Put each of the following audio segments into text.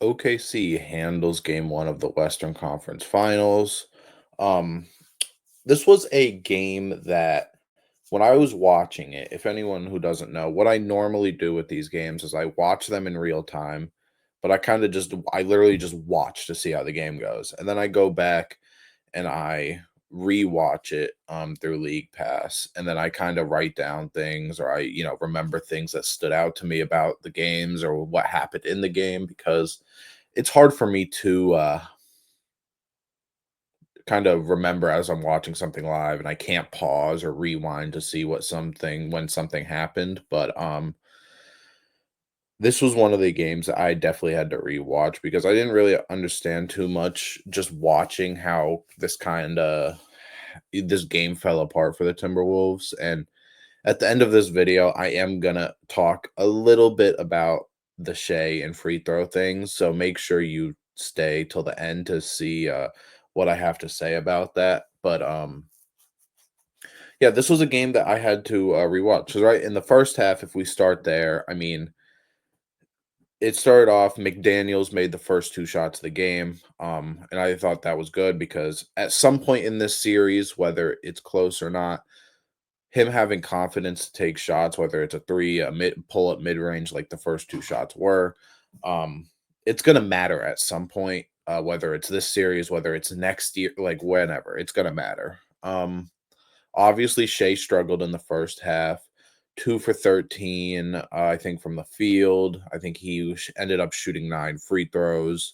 OKC handles game one of the Western Conference Finals. Um, this was a game that when I was watching it, if anyone who doesn't know, what I normally do with these games is I watch them in real time, but I literally just watch to see how the game goes. And then I go back and I rewatch it through League Pass, and then I kind of write down things, or I remember things that stood out to me about the games or what happened in the game, because it's hard for me to kind of remember as I'm watching something live, and I can't pause or rewind to see when something happened. But this was one of the games that I definitely had to rewatch because I didn't really understand too much just watching how this game fell apart for the Timberwolves. And at the end of this video, I am gonna talk a little bit about the Shea and free throw things. So make sure you stay till the end to see what I have to say about that. But yeah, this was a game that I had to rewatch. 'Cause right in the first half, if we start there, I mean, it started off. McDaniels made the first two shots of the game, and I thought that was good because at some point in this series, whether it's close or not, him having confidence to take shots, whether it's a three, a mid pull up mid range, like the first two shots were, um, it's gonna matter at some point. Whether it's this series, whether it's next year, like whenever, it's gonna matter. Obviously, Shea struggled in the first half. 2 for 13, I think, from the field. I think ended up shooting 9 free throws.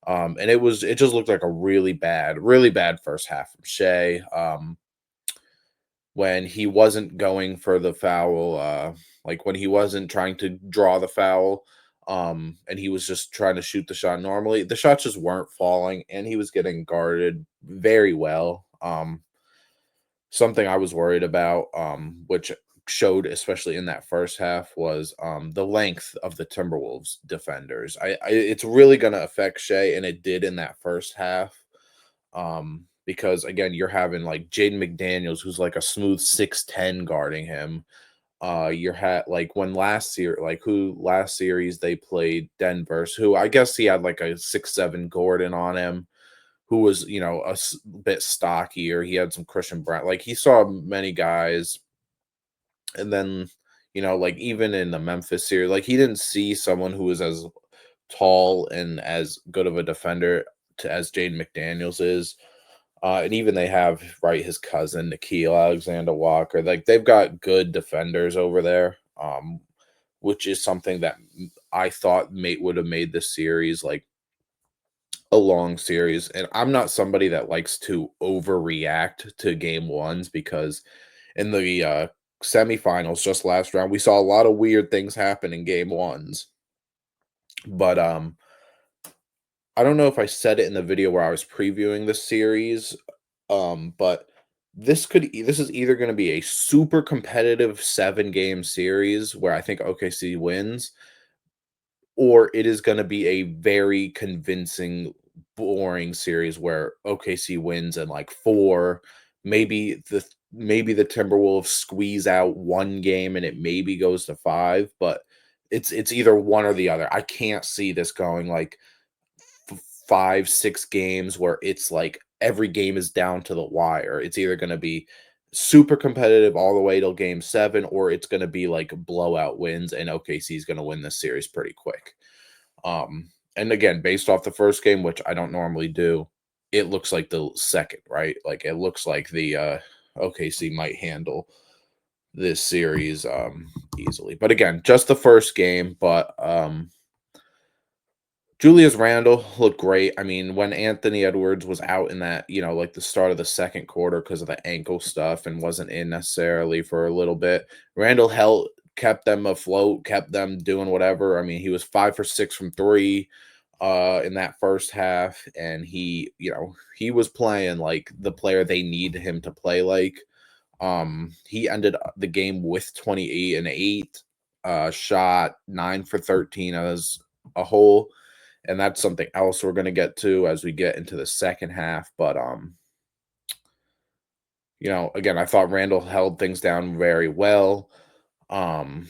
And it just looked like a really bad first half from Shea. When he wasn't going for the foul, like when he wasn't trying to draw the foul, and he was just trying to shoot the shot normally, the shots just weren't falling, and he was getting guarded very well. Something I was worried about, which showed especially in that first half, was the length of the Timberwolves defenders. It's really going to affect Shea, and it did in that first half. Because again, you're having like Jaden McDaniels, who's like a smooth 6'10" guarding him. You're had like when last year, like who last series they played Denver, who I guess he had like a 6'7" Gordon on him, who was bit stockier. He had some Christian Brown, like he saw many guys, and then like even in the Memphis series, like he didn't see someone who was as tall and as good of a defender as Jaden McDaniels is. And even they have right his cousin Nikhil Alexander Walker. Like they've got good defenders over there, which is something that I thought mate would have made this series like a long series. And I'm not somebody that likes to overreact to game ones, because in the semifinals just last round, we saw a lot of weird things happen in game ones. But I don't know if I said it in the video where I was previewing the series, but this is either going to be a super competitive 7 game series where I think OKC wins, or it is going to be a very convincing, boring series where OKC wins in like 4. Maybe the Timberwolves squeeze out one game and it maybe goes to 5, but it's either one or the other. I can't see this going like 5, 6 games where it's like every game is down to the wire. It's either going to be super competitive all the way till game 7, or it's going to be like blowout wins and OKC is going to win this series pretty quick. And again, based off the first game, which I don't normally do, it looks like the second, right? Like it looks like the OKC might handle this series easily. But again, just the first game, but Julius Randle looked great. I mean, when Anthony Edwards was out in that, like the start of the second quarter because of the ankle stuff and wasn't in necessarily for a little bit, Randle kept them afloat, kept them doing whatever. I mean, he was 5 for 6 from three in that first half, and he was playing like the player they need him to play like. He ended the game with 28 and 8, shot 9 for 13 as a whole, and that's something else we're going to get to as we get into the second half. But again, I thought Randall held things down very well. um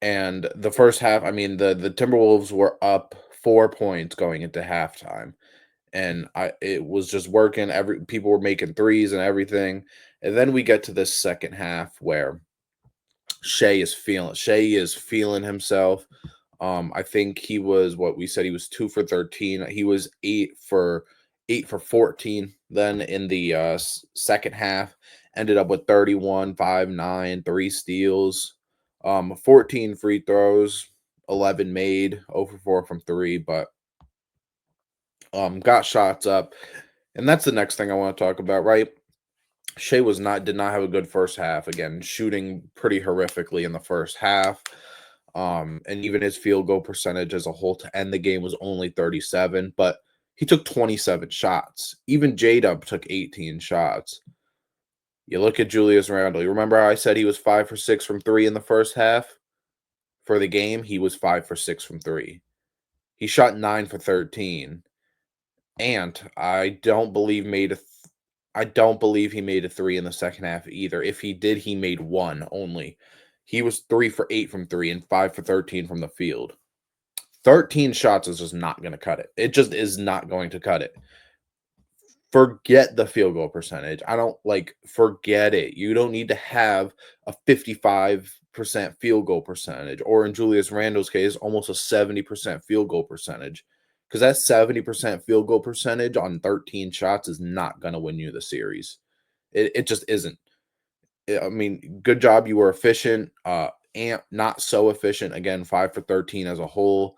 And the first half, I mean, the Timberwolves were up 4 points going into halftime, and it was just working. Every people were making threes and everything. And then we get to this second half where Shea is feeling himself. I think he was what we said he was 2 for 13. He was 8 for 14 then in the second half. Ended up with 31, 5, 9, 3 steals, 14 free throws, 11 made, 0 for 4 from 3, but got shots up. And that's the next thing I want to talk about, right? Shea did not have a good first half. Again, shooting pretty horrifically in the first half. And even his field goal percentage as a whole to end the game was only 37, but he took 27 shots. Even J-Dub took 18 shots. You look at Julius Randle. You remember how I said he was 5 for 6 from 3 in the first half? For the game, he was 5 for 6 from 3. He shot 9 for 13. And I don't believe he made a 3 in the second half either. If he did, he made 1 only. He was 3 for 8 from 3 and 5 for 13 from the field. 13 shots is just not going to cut it. It just is not going to cut it. Forget the field goal percentage. I don't forget it. You don't need to have a 55% field goal percentage, or in Julius Randle's case, almost a 70% field goal percentage. Because that 70% field goal percentage on 13 shots is not going to win you the series. It just isn't. I mean, good job. You were efficient. Ant not so efficient. Again, 5 for 13 as a whole,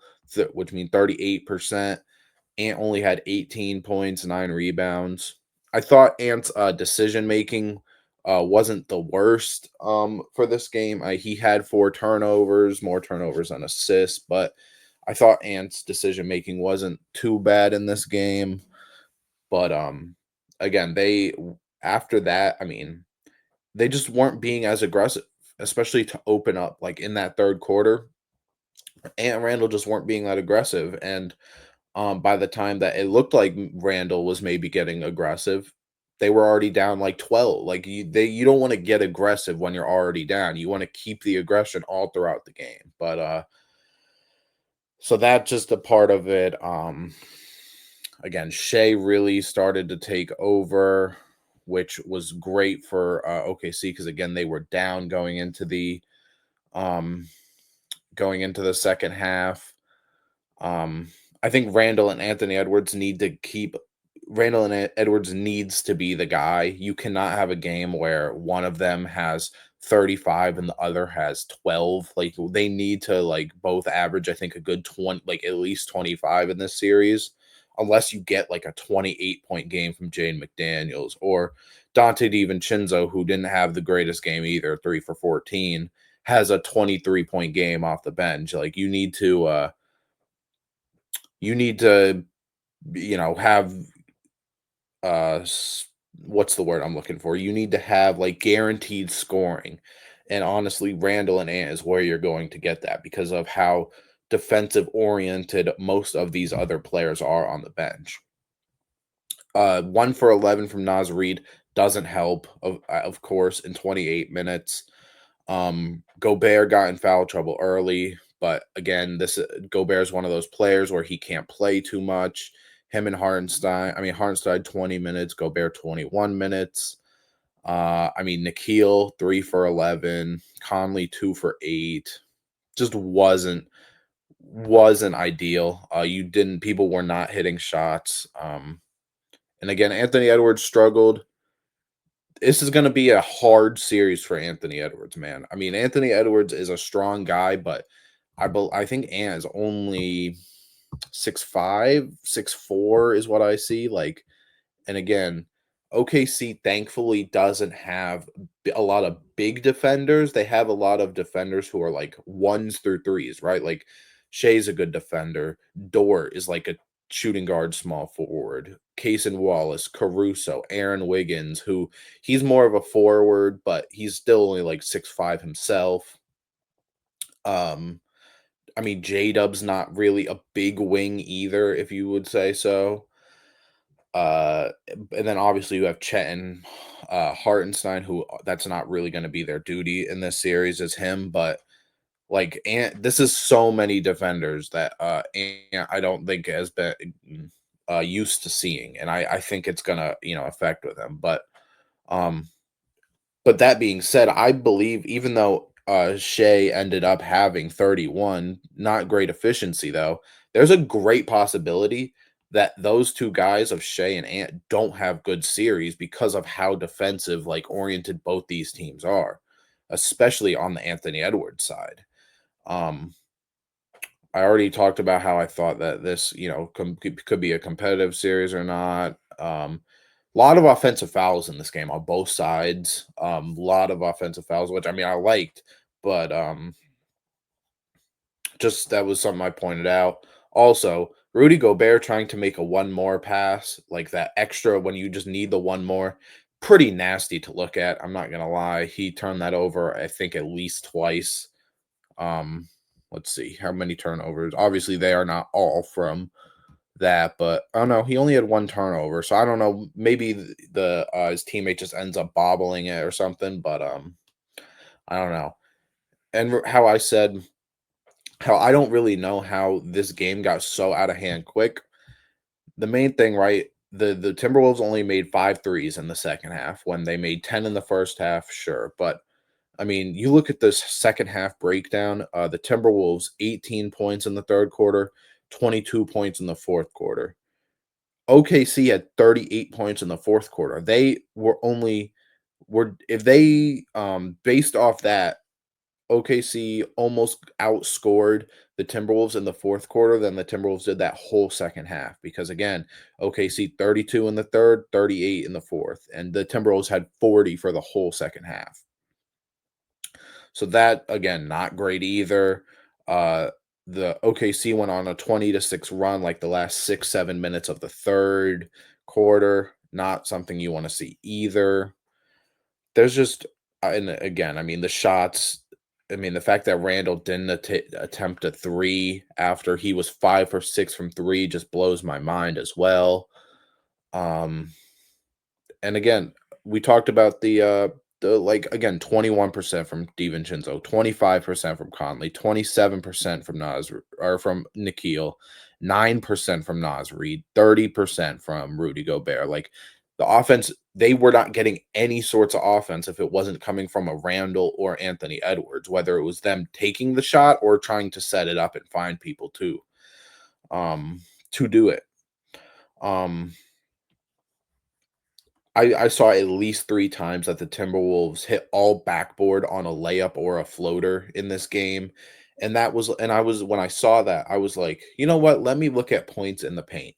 which means 38%. Ant only had 18 points, 9 rebounds. I thought Ant's decision making wasn't the worst for this game. He had 4 turnovers, more turnovers than assists, but I thought Ant's decision making wasn't too bad in this game. But again, they after that, I mean, they just weren't being as aggressive, especially to open up like in that third quarter. Ant and Randall just weren't being that aggressive, and by the time that it looked like Randall was maybe getting aggressive, they were already down like 12. Like you don't want to get aggressive when you're already down. You want to keep the aggression all throughout the game. But so that's just a part of it. Again, Shea really started to take over, which was great for OKC because again they were down um going into the second half. Um, I think Randall and Edwards needs to be the guy. You cannot have a game where one of them has 35 and the other has 12. Like they need to both average, I think, a good 20, like at least 25 in this series, unless you get like a 28-point game from Jane McDaniels or Dante DiVincenzo, who didn't have the greatest game either, 3 for 14, has a 23-point game off the bench. Like you need to have what's the word I'm looking for? You need to have like guaranteed scoring. And honestly, Randall and Ant is where you're going to get that because of how defensive oriented most of these other players are on the bench. 1 for 11 from Naz Reid doesn't help, of course, in 28 minutes. Gobert got in foul trouble early, but again, Gobert is one of those players where he can't play too much. Him and Hartenstein 20 minutes, Gobert 21 minutes. Nikhil 3 for 11, Conley 2 for 8. Just wasn't ideal. People were not hitting shots. And again, Anthony Edwards struggled. This is going to be a hard series for Anthony Edwards, man. I mean, Anthony Edwards is a strong guy, but I think Ant is only 6'5", 6'4" is what I see. And again, OKC thankfully doesn't have a lot of big defenders. They have a lot of defenders who are like ones through threes, right? Like Shea's a good defender. Dort is like a shooting guard, small forward. Cason Wallace, Caruso, Aaron Wiggins, who he's more of a forward, but he's still only like 6'5" himself. Um, J Dub's not really a big wing either, if you would say so. And then obviously you have Chet and Hartenstein, who that's not really going to be their duty in this series as him, but Like, and this is so many defenders that and I don't think has been used to seeing, and I think it's gonna affect with him. Um, but that being said, I believe even though Shea ended up having 31, not great efficiency though, there's a great possibility that those two guys of Shea and Ant don't have good series because of how defensive like oriented both these teams are, especially on the Anthony Edwards side. Um, I already talked about how I thought that this, could be a competitive series or not. A lot of offensive fouls in this game on both sides. A lot of offensive fouls, which I mean I liked, but just that was something I pointed out. Also, Rudy Gobert trying to make a one more pass, like that extra when you just need the one more, pretty nasty to look at. I'm not gonna lie. He turned that over, I think, at least twice. Um, let's see how many turnovers. Obviously, they are not all from that, but I don't know. He only had one turnover, so I don't know. Maybe his teammate just ends up bobbling it or something. But I don't know. And how I said how I don't really know how this game got so out of hand quick. The main thing, right? The Timberwolves only made 5 threes in the second half when they made 10 in the first half, sure, but I mean, you look at this second half breakdown, the Timberwolves 18 points in the third quarter, 22 points in the fourth quarter. OKC had 38 points in the fourth quarter. They were only were if they based off that OKC almost outscored the Timberwolves in the fourth quarter than the Timberwolves did that whole second half because again, OKC 32 in the third, 38 in the fourth, and the Timberwolves had 40 for the whole second half. So that again, not great either. Uh the OKC went on a 20-6 run like the last 6, 7 minutes of the third quarter. Not something you want to see either. There's just and again, I mean the shots. I mean the fact that Randall didn't attempt a three after he was 5 for 6 from three just blows my mind as well. Um, and again, we talked about the like again 21% from DiVincenzo, 25% from Conley, 27% from Nas or from Nikhil, 9% from Nas Reed, 30% from Rudy Gobert. Like the offense, they were not getting any sorts of offense if it wasn't coming from a Randall or Anthony Edwards, whether it was them taking the shot or trying to set it up and find people um to do it. Um I saw at least 3 times that the Timberwolves hit all backboard on a layup or a floater in this game, and that was and I was when I saw that, I was like, "You know what? Let me look at points in the paint."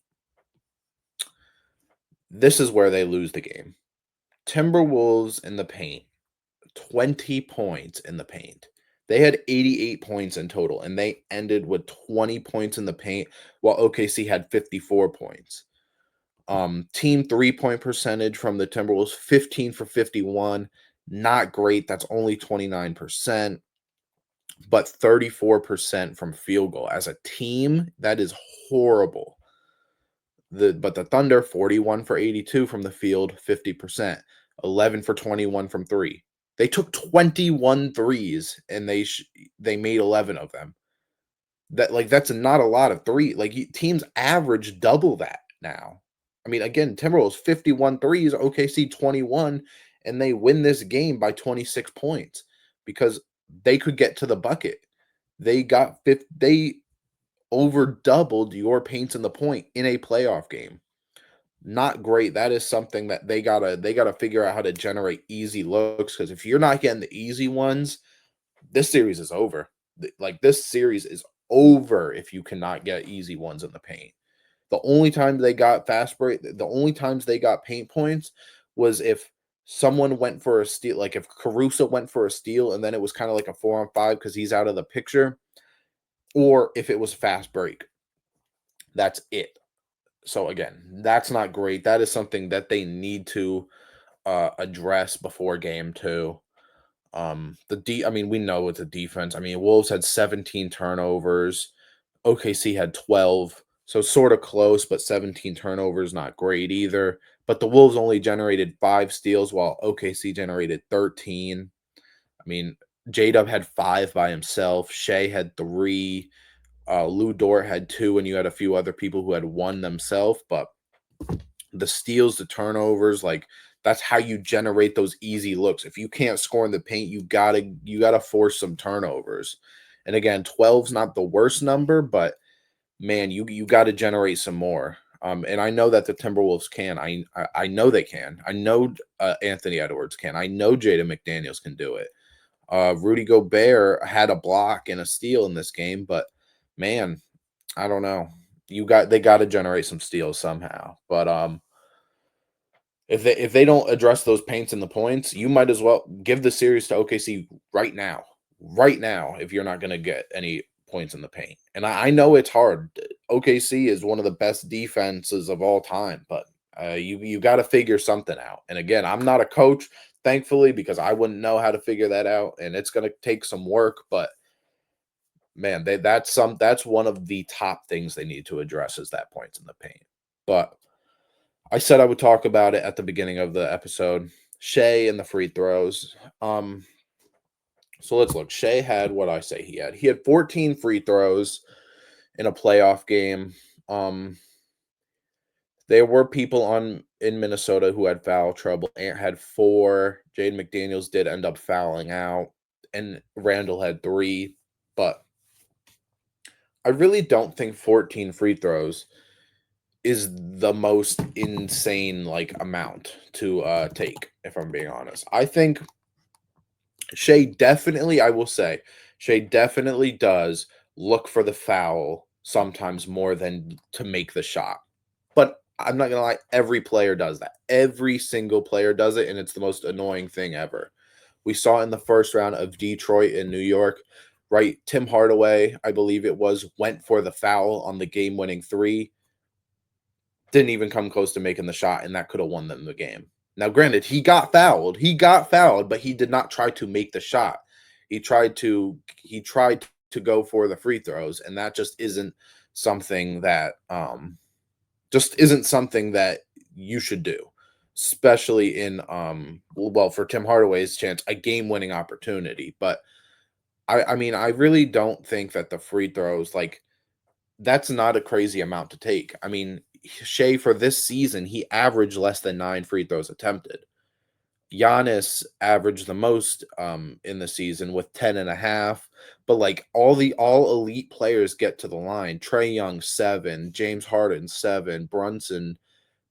This is where they lose the game. Timberwolves in the paint, 20 points in the paint. They had 88 points in total, and they ended with 20 points in the paint, while OKC had 54 points. Team 3-point percentage from the Timberwolves 15 for 51. Not great. That's only 29%, but 34% from field goal. As a team, that is horrible. The Thunder 41 for 82 from the field, 50%. 11 for 21 from 3. They took 21 threes and they made 11 of them. That's not a lot of three. Like teams average double that now. I mean, again, Timberwolves 51 threes, OKC 21, and they win this game by 26 points because they could get to the bucket. They over doubled your paints in the point in a playoff game. Not great. That is something that they gotta figure out how to generate easy looks because if you're not getting the easy ones, this series is over. Like this series is over if you cannot get easy ones in the paint. The only time they got fast break, the only times they got paint points was if someone went for a steal, like if Caruso went for a steal and then it was kind of like a 4-on-5 because he's out of the picture, or if it was fast break. That's it. So again, that's not great. That is something that they need to address before game two. I mean, we know with the defense. I mean, Wolves had 17 turnovers. OKC had 12. So sort of close, but 17 turnovers, not great either. But the Wolves only generated 5 steals while OKC generated 13. I mean, J-Dub had 5 by himself, Shea had 3, Lou Dort had 2, and you had a few other people who had 1 themselves, but the steals, the turnovers, like, that's how you generate those easy looks. If you can't score in the paint, you gotta force some turnovers. And again, 12's not the worst number, but man, you got to generate some more. And I know that the Timberwolves can. I know they can. I know Anthony Edwards can. I know Jaden McDaniels can do it. Rudy Gobert had a block and a steal in this game, but man, I don't know. They got to generate some steals somehow. But if they don't address those paints and the points, you might as well give the series to OKC right now. Right now, if you're not going to get any points in the paint. And I know it's hard. OKC is one of the best defenses of all time, but you got to figure something out. And again, I'm not a coach, thankfully, because I wouldn't know how to figure that out, and it's going to take some work. But man, that's one of the top things they need to address is that points in the paint. But I said I would talk about it at the beginning of the episode. Shea and the free throws. So let's look. Shea had what I say he had. He had 14 free throws in a playoff game. There were people on in Minnesota who had foul trouble. Ant had 4. Jaden McDaniels did end up fouling out, and Randall had 3. But I really don't think 14 free throws is the most insane like amount to take, if I'm being honest. I think Shea definitely, I will say, Shea definitely does look for the foul sometimes more than to make the shot. But I'm not gonna lie, every player does that. Every single player does it, and it's the most annoying thing ever. We saw in the first round of Detroit and New York, right? Tim Hardaway, I believe it was, went for the foul on the game-winning three, didn't even come close to making the shot, and that could have won them the game. Now, granted, he got fouled, but he did not try to make the shot. He tried to go for the free throws, and that something that just isn't something that you should do, especially in well, for Tim Hardaway's chance, a game-winning opportunity. But I mean, I really don't think that the free throws, like, that's not a crazy amount to take. I mean, Shea for this season, he averaged less than 9 free throws attempted. Giannis averaged the most in the season with 10 and a half. But like all elite players get to the line. Trey Young 7, James Harden 7, Brunson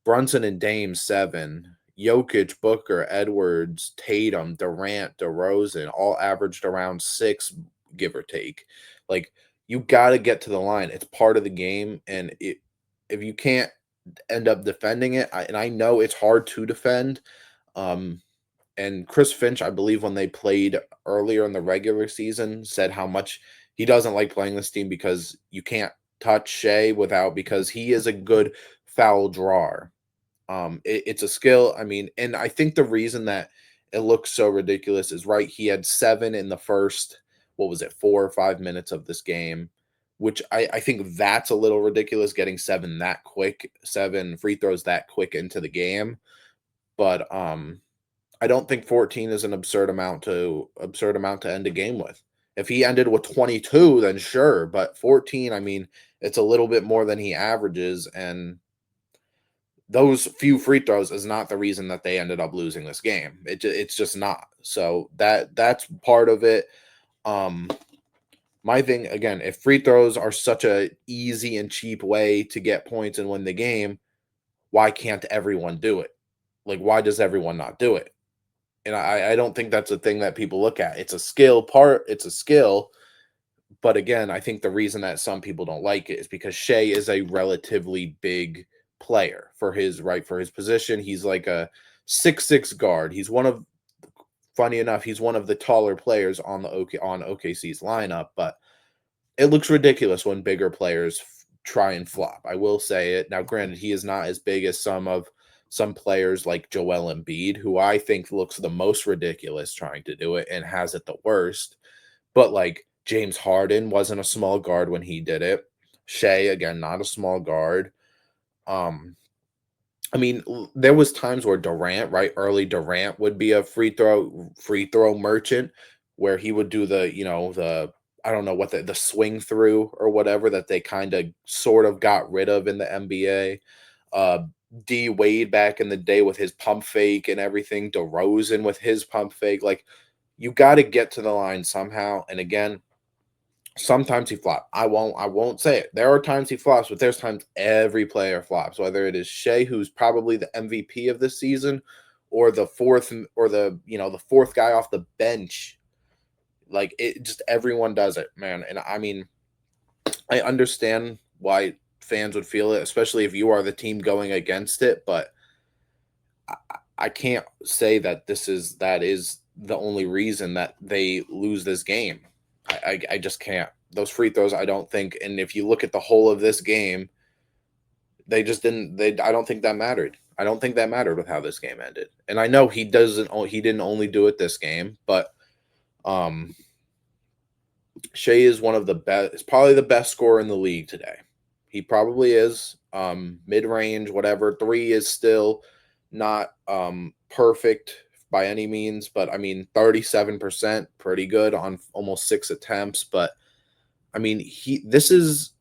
and Dame 7, Jokic, Booker, Edwards, Tatum, Durant, DeRozan all averaged around 6, give or take. Like, you got to get to the line. It's part of the game, and if you can't end up defending it, and I know it's hard to defend. And Chris Finch, I believe, when they played earlier in the regular season, said how much he doesn't like playing this team because you can't touch Shea because he is a good foul drawer. It's a skill. I mean, and I think the reason that it looks so ridiculous is right. He had 7 in the first, what was it, 4 or 5 minutes of this game, which I think that's a little ridiculous, getting 7 that quick, 7 free throws that quick into the game. But I don't think 14 is an absurd amount to end a game with. If he ended with 22, then sure, but 14, I mean, it's a little bit more than he averages, and those few free throws is not the reason that they ended up losing this game. It's just not. So that's part of it. Um, my thing again, if free throws are such a easy and cheap way to get points and win the game, why can't everyone do it? Like, why does everyone not do it? And I don't think that's a thing that people look at. It's a skill, but again, I think the reason that some people don't like it is because Shea is a relatively big player for his position. He's like a 6'6" guard. Funny enough, he's one of the taller players on OKC's lineup, but it looks ridiculous when bigger players try and flop. I will say it. Now, granted, he is not as big as some players like Joel Embiid, who I think looks the most ridiculous trying to do it and has it the worst. But like James Harden wasn't a small guard when he did it. Shea, again, not a small guard. Um, I mean, there was times where Durant, right? Early Durant would be a free throw merchant. where he would do the I don't know what the swing through or whatever that they kind of sort of got rid of in the NBA. Uh, D Wade back in the day with his pump fake and everything. DeRozan with his pump fake. Like, you got to get to the line somehow. And again, sometimes he flops. I won't say it. There are times he flops, but there's times every player flops. Whether it is Shea, who's probably the MVP of this season, or the fourth guy off the bench. Like, it just, everyone does it, man. And I mean, I understand why fans would feel it, especially if you are the team going against it, but I, I can't say that that is the only reason that they lose this game. I just can't. Those free throws, I don't think, and if you look at the whole of this game, they just didn't. I don't think that mattered. I don't think that mattered with how this game ended. And I know he doesn't. He didn't only do it this game, but um, Shea is one of the best. Is probably the best scorer in the league today. He probably is. Mid range, whatever. Three is still not perfect by any means, but I mean, 37%, pretty good on almost 6 attempts. But I mean, this is,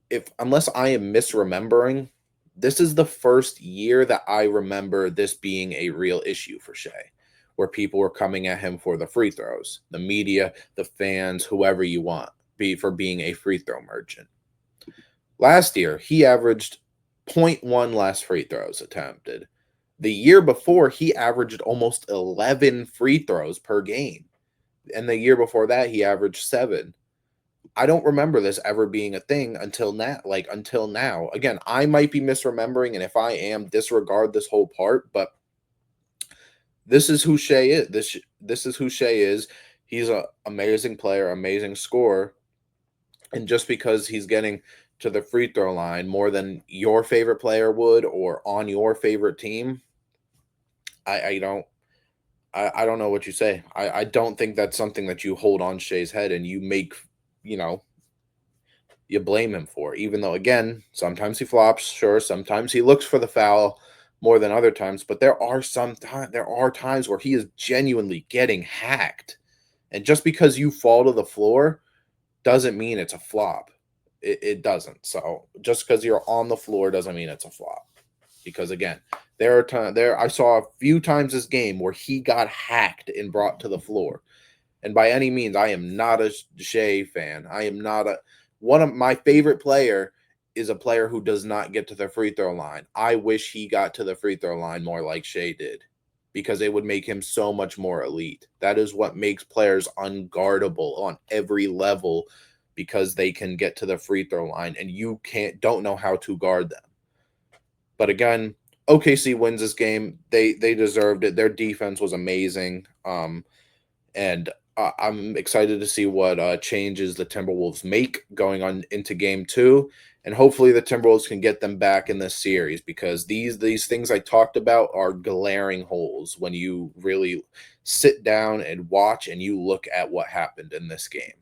if unless I am misremembering, this is the first year that I remember this being a real issue for Shea, where people were coming at him for the free throws, the media, the fans, whoever you want, for being a free throw merchant. Last year, he averaged zero point 0.1 less free throws attempted. The year before, he averaged almost 11 free throws per game. And the year before that, he averaged 7. I don't remember this ever being a thing until now. Until now. Again, I might be misremembering, and if I am, disregard this whole part. But this is who Shea is. This is who Shea is. He's an amazing player, amazing scorer, and just because he's getting to the free throw line more than your favorite player would, or on your favorite team, I don't know what you say. I don't think that's something that you hold on Shea's head and you make, you know, you blame him for. Even though, again, sometimes he flops, sure, sometimes he looks for the foul more than other times, but there are times where he is genuinely getting hacked. And just because you fall to the floor doesn't mean it's a flop. It doesn't. So just because you're on the floor doesn't mean it's a flop. Because again, I saw a few times this game where he got hacked and brought to the floor. And by any means, I am not a Shea fan. I am not one of my favorite player is a player who does not get to the free throw line. I wish he got to the free throw line more like Shea did, because it would make him so much more elite. That is what makes players unguardable on every level, because they can get to the free throw line and you don't know how to guard them. But again, OKC wins this game. They deserved it. Their defense was amazing. And I'm excited to see what changes the Timberwolves make going on into game 2. And hopefully the Timberwolves can get them back in this series, because these things I talked about are glaring holes when you really sit down and watch and you look at what happened in this game.